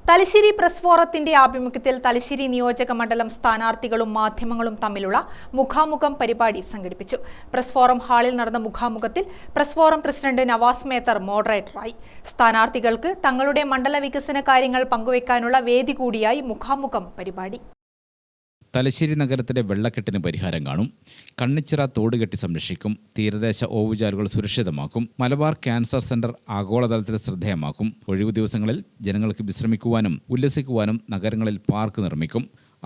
Thalassery press ഫോറത്തിന്റെ ആഭിമുഖ്യത്തിൽ തലശ്ശേരി നിയോജക മണ്ഡലം സ്ഥാനാർത്ഥികളും മാധ്യമങ്ങളും തമ്മിലുള്ള മുഖാമുഖം പരിപാടി സംഘടിപ്പിച്ചു. പ്രസ് ഫോറം ഹാളിൽ നടന്ന മുഖാമുഖത്തിൽ press forum president Navas Methar മോഡറേറ്ററായി. സ്ഥാനാർത്ഥികൾക്ക് തങ്ങളുടെ മണ്ഡല വികസന കാര്യങ്ങൾ പങ്കുവയ്ക്കാനുള്ള വേദി കൂടിയായി മുഖാമുഖം പരിപാടി. തലശ്ശേരി നഗരത്തിലെ വെള്ളക്കെട്ടിന് പരിഹാരം കാണും. കണ്ണിച്ചിറ തോട് കെട്ടി സംരക്ഷിക്കും. തീരദേശ ഓവുചാലുകൾ സുരക്ഷിതമാക്കും. മലബാർ ക്യാൻസർ സെന്റർ ആഗോളതലത്തിൽ ശ്രദ്ധേയമാക്കും. ഒഴിവു ദിവസങ്ങളിൽ ജനങ്ങൾക്ക് വിശ്രമിക്കുവാനും ഉല്ലസിക്കുവാനും നഗരങ്ങളിൽ പാർക്ക് നിർമ്മിക്കും.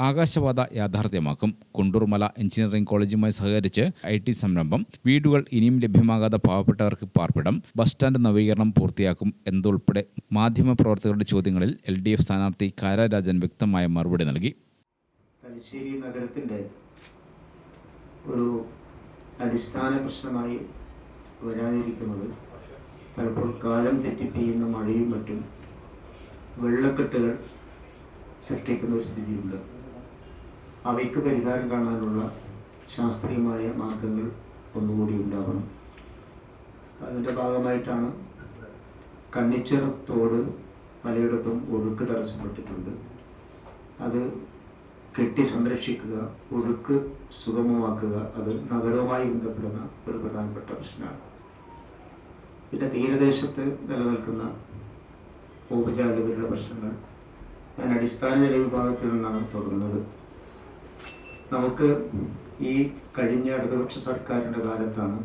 ആകാശപാത യാഥാർത്ഥ്യമാക്കും. കുണ്ടൂർമല എഞ്ചിനീയറിംഗ് കോളേജുമായി സഹകരിച്ച് IT സംരംഭം, വീടുകൾ ഇനിയും ലഭ്യമാകാത്ത പാവപ്പെട്ടവർക്ക് പാർപ്പിടം, ബസ് സ്റ്റാൻഡ് നവീകരണം പൂർത്തിയാക്കും എന്നതുൾപ്പെടെ മാധ്യമപ്രവർത്തകരുടെ ചോദ്യങ്ങളിൽ LDF സ്ഥാനാർത്ഥി കാരാരാജൻ വ്യക്തമായ മറുപടി നൽകി. തലശ്ശേരി നഗരത്തിൻ്റെ ഒരു അടിസ്ഥാന പ്രശ്നമായി വരാനിരിക്കുന്നത് പലപ്പോൾ കാലം തെറ്റിപ്പെയ്യുന്ന മഴയും മറ്റും വെള്ളക്കെട്ടുകൾ സൃഷ്ടിക്കുന്ന ഒരു സ്ഥിതിയുണ്ട്. അവയ്ക്ക് പരിഹാരം കാണാനുള്ള ശാസ്ത്രീയമായ മാർഗങ്ങൾ ഒന്നുകൂടി ഉണ്ടാവണം. അതിൻ്റെ ഭാഗമായിട്ടാണ് കണ്ണിച്ചിറ തോട് പലയിടത്തും ഒഴുക്ക് തടസ്സപ്പെട്ടിട്ടുണ്ട്. അത് കെട്ടി സംരക്ഷിക്കുക, ഒഴുക്ക് സുഗമമാക്കുക, അത് നഗരവുമായി ബന്ധപ്പെടുന്ന ഒരു പ്രധാനപ്പെട്ട പ്രശ്നമാണ്. പിന്നെ തീരദേശത്ത് നിലനിൽക്കുന്ന ഓവുചാലുകളുടെ പ്രശ്നങ്ങൾ ഞാൻ അടിസ്ഥാന ജലവിഭാഗത്തിൽ നിന്നാണ് തുടങ്ങുന്നത്. നമുക്ക് ഈ കഴിഞ്ഞ ഇടതുപക്ഷ സർക്കാരിൻ്റെ കാലത്താണ്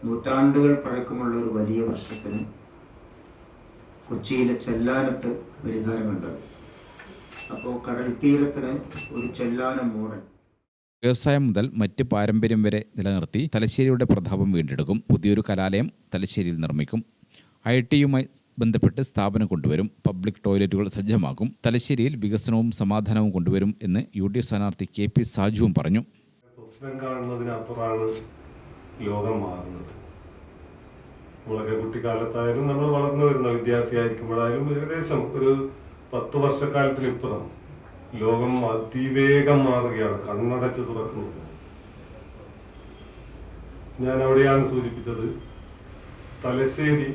നൂറ്റാണ്ടുകൾ പഴക്കമുള്ള ഒരു വലിയ പ്രശ്നത്തിന് കൊച്ചിയിലെ ചെല്ലാനത്ത് പരിഹാരം കണ്ടത്. അപ്പോൾ കടൽത്തീരത്തിന് ഒരു ചെല്ലാനം മോഡൽ. വ്യവസായം മുതൽ മറ്റ് പാരമ്പര്യം വരെ നിലനിർത്തി തലശ്ശേരിയുടെ പ്രതാപം വീണ്ടെടുക്കും. പുതിയൊരു കലാലയം തലശ്ശേരിയിൽ നിർമ്മിക്കും. IT-യുമായി ബന്ധപ്പെട്ട് സ്ഥാപനം കൊണ്ടുവരും. പബ്ലിക് ടോയ്ലറ്റുകൾ സജ്ജമാക്കും. തലശ്ശേരിയിൽ വികസനവും സമാധാനവും കൊണ്ടുവരും എന്ന് UDF സ്ഥാനാർത്ഥി KP സാജുവും പറഞ്ഞു. സ്വപ്നം കാണുന്നതിനപ്പുറമാണ് ലോകം മാറുന്നത്. നമ്മളൊക്കെ കുട്ടിക്കാലത്തായാലും നമ്മൾ വളർന്നു വരുന്ന വിദ്യാർത്ഥിയായിരിക്കുമ്പോഴായാലും ഏകദേശം ഒരു 10 വർഷക്കാലത്തിനിപ്പുറം ലോകം അതിവേഗം മാറുകയാണ്, കണ്ണടച്ച് തുറക്കുന്നത്. ഞാൻ അവിടെയാണ് സൂചിപ്പിച്ചത്, തലശ്ശേരി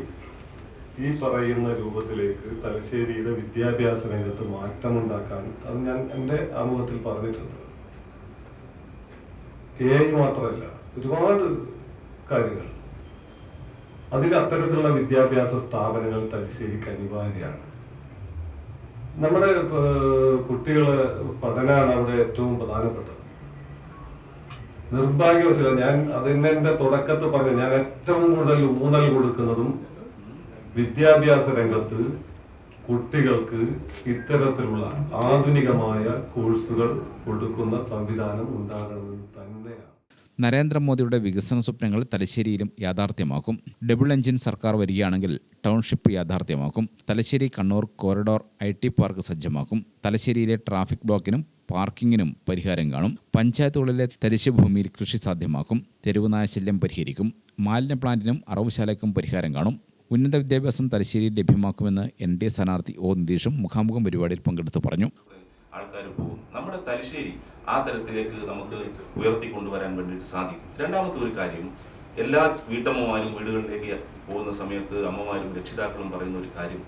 ഈ പറയുന്ന രൂപത്തിലേക്ക് തലശ്ശേരിയുടെ വിദ്യാഭ്യാസ രംഗത്ത് മാറ്റമുണ്ടാക്കാൻ അത് ഞാൻ എൻ്റെ ആമുഖത്തിൽ പറഞ്ഞിട്ടുണ്ട്. AI മാത്രമല്ല, ഒരുപാട് കാര്യങ്ങൾ. അതിൽ അത്തരത്തിലുള്ള വിദ്യാഭ്യാസ സ്ഥാപനങ്ങൾ തലശ്ശേരിക്ക് അനിവാര്യമാണ്. നമ്മുടെ കുട്ടികളെ പഠനമാണ് അവിടെ ഏറ്റവും പ്രധാനപ്പെട്ടത്. നിർഭാഗ്യവശാൽ ഞാൻ അതിനെ എൻ്റെ തുടക്കത്തിൽ പറഞ്ഞു, ഞാൻ ഏറ്റവും കൂടുതൽ ഊന്നൽ കൊടുക്കുന്നതും വിദ്യാഭ്യാസ രംഗത്ത് കുട്ടികൾക്ക് ഇത്തരത്തിലുള്ള ആധുനികമായ കോഴ്സുകൾ കൊടുക്കുന്ന സംവിധാനം ഉണ്ടാകണമെന്ന് തന്നെയാണ്. നരേന്ദ്രമോദിയുടെ വികസന സ്വപ്നങ്ങൾ തലശ്ശേരിയിലും യാഥാർത്ഥ്യമാക്കും. ഡബിൾ എഞ്ചിൻ സർക്കാർ വരികയാണെങ്കിൽ ടൗൺഷിപ്പ് യാഥാർത്ഥ്യമാക്കും. Thalassery Kannur corridor IT park സജ്ജമാക്കും. തലശ്ശേരിയിലെ ട്രാഫിക് ബ്ലോക്കിനും പാർക്കിങ്ങിനും പരിഹാരം കാണും. പഞ്ചായത്തുകളിലെ തരിശ് ഭൂമിയിൽ കൃഷി സാധ്യമാക്കും. തെരുവുനായ ശല്യം പരിഹരിക്കും. മാലിന്യ പ്ലാന്റിനും അറവുശാലയ്ക്കും പരിഹാരം കാണും. ഉന്നത വിദ്യാഭ്യാസം തലശ്ശേരിയിൽ ലഭ്യമാക്കുമെന്ന് NDA സ്ഥാനാർത്ഥി O നിതീഷും മുഖാമുഖം പരിപാടിയിൽ പങ്കെടുത്ത് പറഞ്ഞു. ആൾക്കാർ പോകും. നമ്മുടെ തലശ്ശേരി ആ തരത്തിലേക്ക് നമുക്ക് ഉയർത്തിക്കൊണ്ടുവരാൻ വേണ്ടിയിട്ട് സാധിക്കും. രണ്ടാമത്തെ ഒരു കാര്യം, എല്ലാ വീട്ടമ്മമാരും വീടുകളിലേക്ക് പോകുന്ന സമയത്ത് അമ്മമാരും രക്ഷിതാക്കളും പറയുന്ന ഒരു കാര്യം,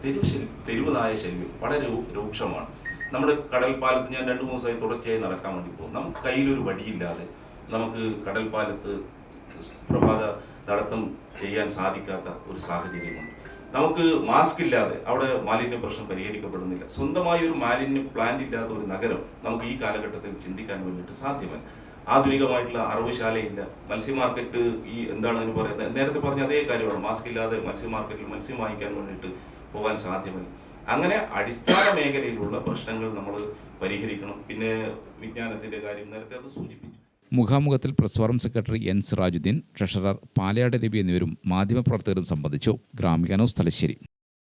തെരുവ് നായ ശല്യം വളരെ രൂക്ഷമാണ്. നമ്മുടെ കടൽപ്പാലത്ത് ഞാൻ 2-3 ദിവസമായി തുടർച്ചയായി നടക്കാൻ വേണ്ടി പോകും. നമുക്ക് കയ്യിലൊരു വടിയില്ലാതെ നമുക്ക് കടൽപ്പാലത്ത് പ്രഭാത നടത്തം ചെയ്യാൻ സാധിക്കാത്ത ഒരു സാഹചര്യമുണ്ട്. നമുക്ക് മാസ്ക് ഇല്ലാതെ അവിടെ മാലിന്യ പ്രശ്നം പരിഹരിക്കപ്പെടുന്നില്ല. സ്വന്തമായി ഒരു മാലിന്യ പ്ലാന്റ് ഇല്ലാത്ത ഒരു നഗരം നമുക്ക് ഈ കാലഘട്ടത്തിൽ ചിന്തിക്കാൻ വേണ്ടിയിട്ട് സാധ്യമല്ല. ആധുനികമായിട്ടുള്ള അറവുശാലയില്ല. മത്സ്യ മാർക്കറ്റ് ഈ എന്താണെന്ന് പറയുന്നത്, നേരത്തെ പറഞ്ഞ അതേ കാര്യമാണ്. മാസ്ക് ഇല്ലാതെ മത്സ്യ മാർക്കറ്റിൽ മത്സ്യം വാങ്ങിക്കാൻ വേണ്ടിയിട്ട് പോകാൻ സാധ്യമല്ല. അങ്ങനെ അടിസ്ഥാന മേഖലയിലുള്ള പ്രശ്നങ്ങൾ നമ്മൾ പരിഹരിക്കണം. പിന്നെ വിജ്ഞാനത്തിന്റെ കാര്യം നേരത്തെ അത് സൂചിപ്പിച്ചു. മുഖാമുഖത്തിൽ press forum secretary N Sirajuddin, treasurer Palayad Ravi എന്നിവരും മാധ്യമപ്രവർത്തകരും സംബന്ധിച്ചു. ഗ്രാമിക ന്യൂസ് തലശ്ശേരി.